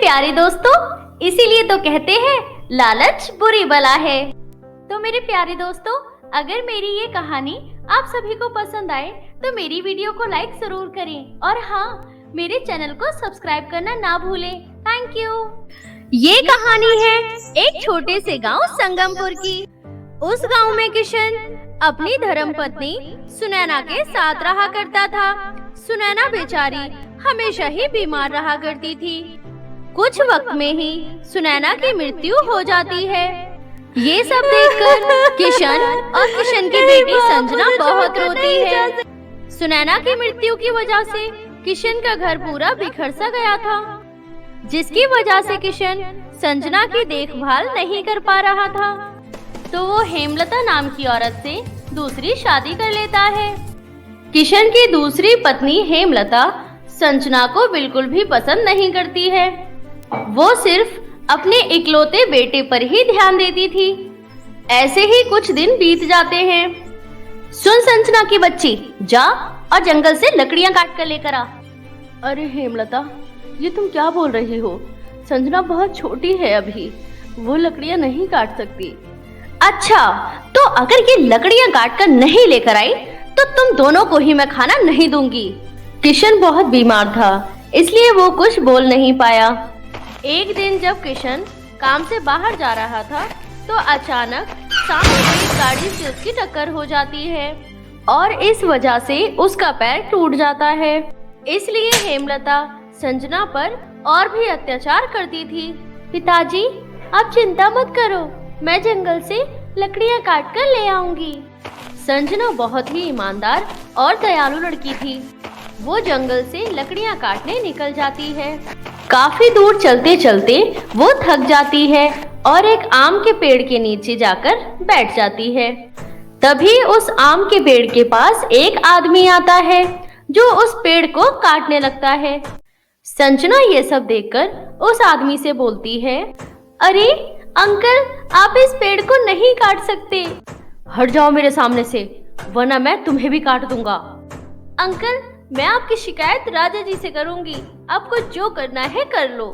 प्यारे दोस्तों, इसीलिए तो कहते हैं लालच बुरी बला है। तो मेरे प्यारे दोस्तों, अगर मेरी ये कहानी आप सभी को पसंद आए तो मेरी वीडियो को लाइक जरूर करें और हाँ, मेरे चैनल को सब्सक्राइब करना ना भूलें। Thank you. ये कहानी है एक छोटे से गांव संगमपुर की। उस गांव में किशन अपनी धर्मपत्नी सुनैना के साथ रहा करता था। सुनैना बेचारी हमेशा ही बीमार रहा करती थी। कुछ वक्त में ही सुनैना की मृत्यु हो जाती है। ये सब देखकर किशन और किशन की बेटी संजना बहुत रोती है। सुनैना की मृत्यु की वजह से किशन का घर पूरा बिखर सा गया था, जिसकी वजह से किशन संजना की देखभाल नहीं कर पा रहा था। तो वो हेमलता नाम की औरत से दूसरी शादी कर लेता है। किशन की दूसरी पत्नी हेमलता संजना को बिल्कुल भी पसंद नहीं करती है। वो सिर्फ अपने इकलौते बेटे पर ही ध्यान देती थी। ऐसे ही कुछ दिन बीत जाते हैं। सुन संजना की बच्ची, जा और जंगल से लकड़ियां काट कर लेकर आ। अरे हेमलता, ये तुम क्या बोल रही हो? संजना बहुत छोटी है अभी, वो लकड़ियां नहीं काट सकती। अच्छा, तो अगर ये लकड़ियां काट कर नहीं लेकर आई तो तुम दोनों को ही मैं खाना नहीं दूंगी। किशन बहुत बीमार था, इसलिए वो कुछ बोल नहीं पाया। एक दिन जब किशन काम से बाहर जा रहा था तो अचानक सामने एक गाड़ी से उसकी टक्कर हो जाती है और इस वजह से उसका पैर टूट जाता है। इसलिए हेमलता संजना पर और भी अत्याचार करती थी। पिताजी, आप चिंता मत करो, मैं जंगल से लकड़ियां काट कर ले आऊंगी। संजना बहुत ही ईमानदार और दयालु लड़की थी। वो जंगल से लकड़ियां काटने निकल जाती है। काफी दूर चलते चलते वो थक जाती है और एक आम के पेड़ के नीचे जाकर बैठ जाती है। तभी उस आम के पेड़ के पास एक आदमी आता है जो उस पेड़ को काटने लगता है। संजना ये सब देखकर उस आदमी से बोलती है, अरे अंकल, आप इस पेड़ को नहीं काट सकते। हट जाओ मेरे सामने से, वरना मैं तुम्हें भी काट दूंगा। अंकल, मैं आपकी शिकायत राजा जी से करूंगी, आपको जो करना है कर लो।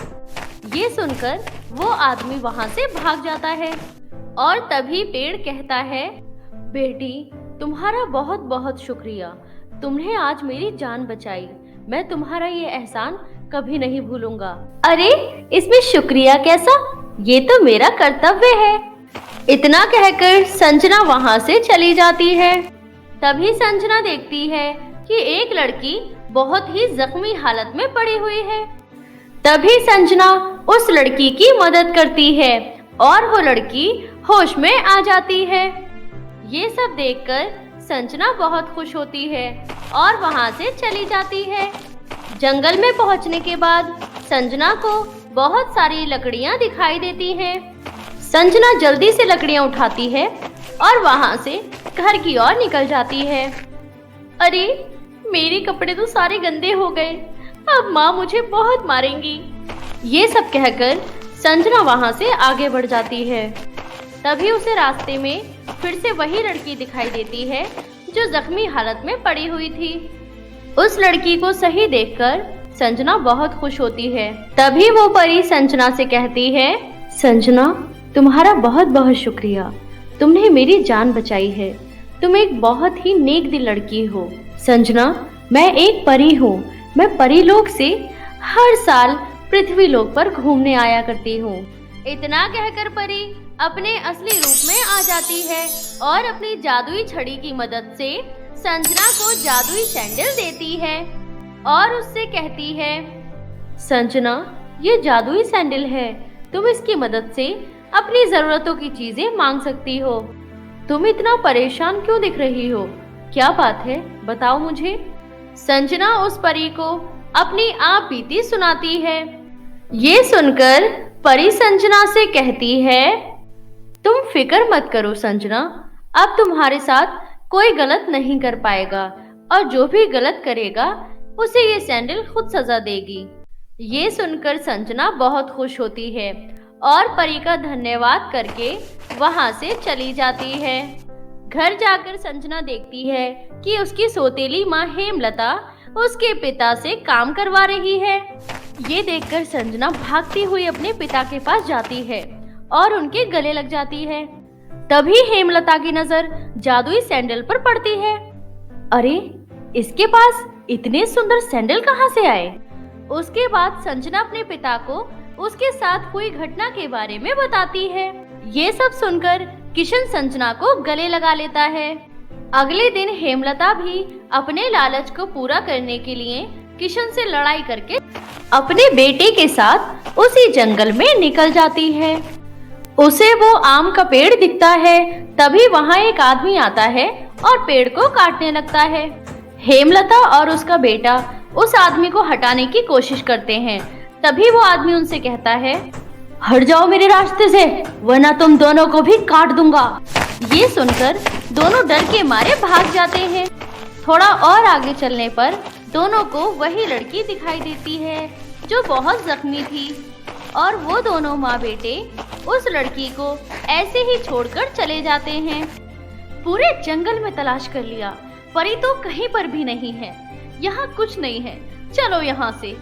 ये सुनकर वो आदमी वहां से भाग जाता है और तभी पेड़ कहता है, बेटी, तुम्हारा बहुत बहुत शुक्रिया, तुमने आज मेरी जान बचाई। मैं तुम्हारा ये एहसान कभी नहीं भूलूंगा। अरे इसमें शुक्रिया कैसा, ये तो मेरा कर्तव्य है। इतना कहकर संजना वहां से चली जाती है। तभी संजना देखती है कि एक लड़की बहुत ही जख्मी हालत में पड़ी हुई है। तभी संजना उस लड़की की मदद करती है और वो लड़की होश में आ जाती है। ये सब देखकर संजना बहुत खुश होती है और वहां से चली जाती है। जंगल में पहुंचने के बाद संजना को बहुत सारी लकड़ियां दिखाई देती हैं। संजना जल्दी से लकड़ियां उठाती है और वहां से घर की ओर निकल जाती है। अरे मेरे कपड़े तो सारे गंदे हो गए, अब माँ मुझे बहुत मारेंगी। ये सब कहकर संजना वहां से आगे बढ़ जाती है। तभी उसे रास्ते में फिर से वही लड़की दिखाई देती है जो जख्मी हालत में पड़ी हुई थी। उस लड़की को सही देखकर संजना बहुत खुश होती है। तभी वो परी संजना से कहती है, संजना, तुम्हारा बहुत बहुत शुक्रिया, तुमने मेरी जान बचाई है। तुम एक बहुत ही नेक दिल लड़की हो। संजना, मैं एक परी हूँ। मैं परीलोक से हर साल पृथ्वीलोक पर घूमने आया करती हूँ। इतना कहकर परी अपने असली रूप में आ जाती है और अपनी जादुई छड़ी की मदद से संजना को जादुई सैंडल देती है और उससे कहती है, संजना, ये जादुई सैंडल है, तुम इसकी मदद से अपनी जरूरतों की चीजें मांग सकती हो। तुम इतना परेशान क्यों दिख रही हो? क्या बात है, बताओ मुझे। संजना उस परी को अपनी आप बीती सुनाती है। ये सुनकर परी संजना से कहती है, तुम फिक्र मत करो संजना, अब तुम्हारे साथ कोई गलत नहीं कर पाएगा और जो भी गलत करेगा उसे ये सैंडल खुद सजा देगी। ये सुनकर संजना बहुत खुश होती है और परी का धन्यवाद करके वहां से चली जाती है। घर जाकर संजना देखती है कि उसकी सौतेली माँ हेमलता उसके पिता से काम करवा रही है। ये देखकर संजना भागती हुई अपने पिता के पास जाती है और उनके गले लग जाती है। तभी हेमलता की नजर जादुई सैंडल पर पड़ती है। अरे, इसके पास इतने सुंदर सैंडल कहाँ से आए? उसके बाद संजना अपने पिता को उसके साथ हुई घटना के बारे में बताती है। ये सब सुनकर किशन संजना को गले लगा लेता है। अगले दिन हेमलता भी अपने लालच को पूरा करने के लिए किशन से लड़ाई करके अपने बेटे के साथ उसी जंगल में निकल जाती है। उसे वो आम का पेड़ दिखता है। तभी वहाँ एक आदमी आता है और पेड़ को काटने लगता है। हेमलता और उसका बेटा उस आदमी को हटाने की कोशिश करते हैं। तभी वो आदमी उनसे कहता है, हट जाओ मेरे रास्ते से, वरना तुम दोनों को भी काट दूंगा। ये सुनकर दोनों डर के मारे भाग जाते हैं। थोड़ा और आगे चलने पर दोनों को वही लड़की दिखाई देती है जो बहुत जख्मी थी, और वो दोनों माँ बेटे उस लड़की को ऐसे ही छोड़कर चले जाते हैं। पूरे जंगल में तलाश कर लिया, परी तो कहीं पर भी नहीं है। यहाँ कुछ नहीं है, चलो यहाँ से।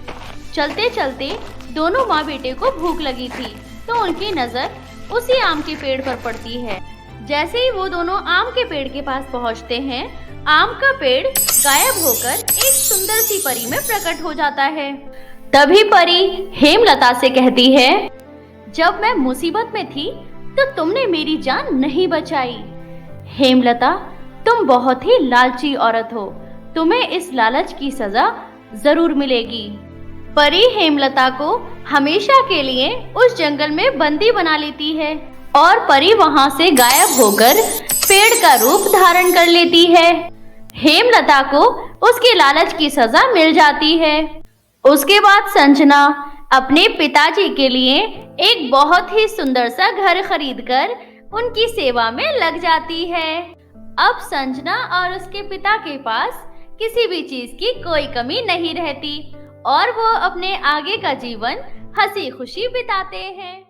चलते चलते दोनों माँ बेटे को भूख लगी थी, तो उनकी नजर उसी आम के पेड़ पर पड़ती है। जैसे ही वो दोनों आम के पेड़ के पास पहुँचते हैं, आम का पेड़ गायब होकर एक सुंदर सी परी में प्रकट हो जाता है। तभी परी हेमलता से कहती है, जब मैं मुसीबत में थी तो तुमने मेरी जान नहीं बचाई। हेमलता, तुम बहुत ही लालची औरत हो, तुम्हें इस लालच की सजा जरूर मिलेगी। परी हेमलता को हमेशा के लिए उस जंगल में बंदी बना लेती है और परी वहां से गायब होकर पेड़ का रूप धारण कर लेती है। हेमलता को उसके लालच की सजा मिल जाती है। उसके बाद संजना अपने पिताजी के लिए एक बहुत ही सुंदर सा घर खरीदकर उनकी सेवा में लग जाती है। अब संजना और उसके पिता के पास किसी भी चीज की कोई कमी नहीं रहती और वो अपने आगे का जीवन हंसी खुशी बिताते हैं।